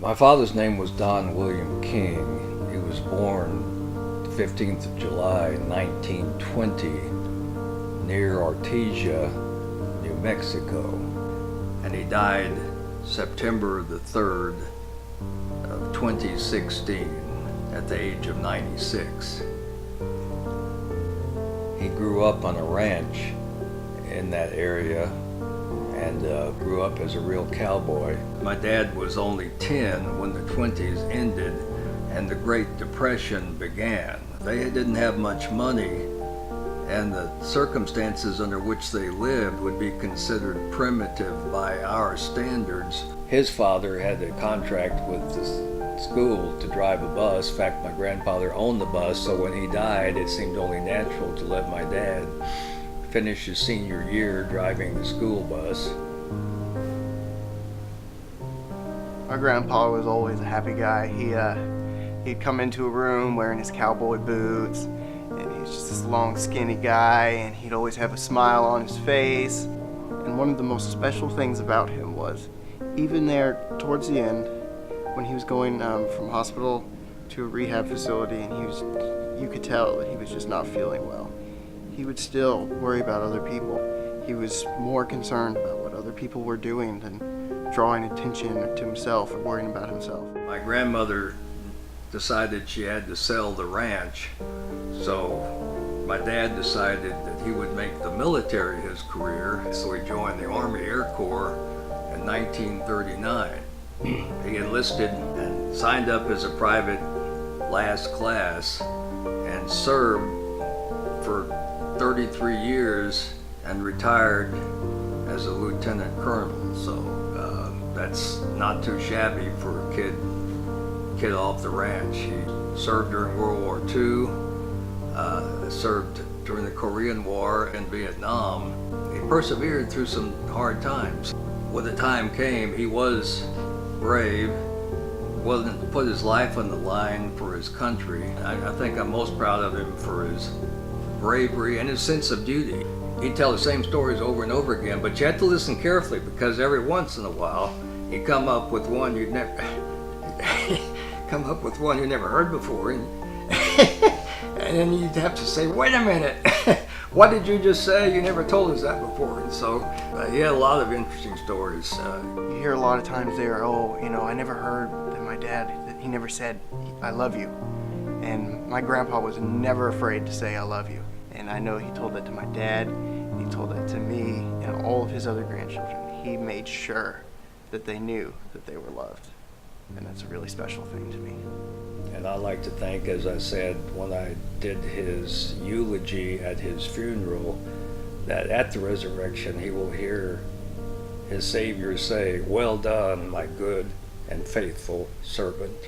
My father's name was Don William King. He was born the 15th of July, 1920, near Artesia, New Mexico. And he died September the 3rd of 2016 at the age of 96. He grew up on a ranch in that area and grew up as a real cowboy. My dad was only 10 when the 20s ended and the Great Depression began. They didn't have much money, and the circumstances under which they lived would be considered primitive by our standards. His father had a contract with the school to drive a bus. In fact, my grandfather owned the bus, so when he died, it seemed only natural to let my dad finish his senior year driving the school bus. My grandpa was always a happy guy. He'd come into a room wearing his cowboy boots, and he was just this long, skinny guy, and he'd always have a smile on his face. And one of the most special things about him was, even there towards the end, when he was going from hospital to a rehab facility, and you could tell that he was just not feeling well, he would still worry about other people. He was more concerned about what other people were doing than drawing attention to himself or worrying about himself. My grandmother decided she had to sell the ranch, so my dad decided that he would make the military his career, so he joined the Army Air Corps in 1939. He enlisted and signed up as a private last class and served for 33 years and retired as a lieutenant colonel. So that's not too shabby for a kid off the ranch. He served during World War II, served during the Korean War and Vietnam. He persevered through some hard times. When the time came, he was brave, willing to put his life on the line for his country. I think I'm most proud of him for his bravery and his sense of duty. He'd tell the same stories over and over again, but you had to listen carefully, because every once in a while he'd come up with one you'd never heard before, and then you'd have to say, wait a minute, what did you just say? You never told us that before. And so he had a lot of interesting stories. You hear a lot of times there, I never heard that my dad, that he never said, I love you. And my grandpa was never afraid to say, I love you. And I know he told that to my dad, he told that to me and all of his other grandchildren. He made sure that they knew that they were loved. And that's a really special thing to me. And I like to think, as I said when I did his eulogy at his funeral, that at the resurrection he will hear his Savior say, well done, my good and faithful servant.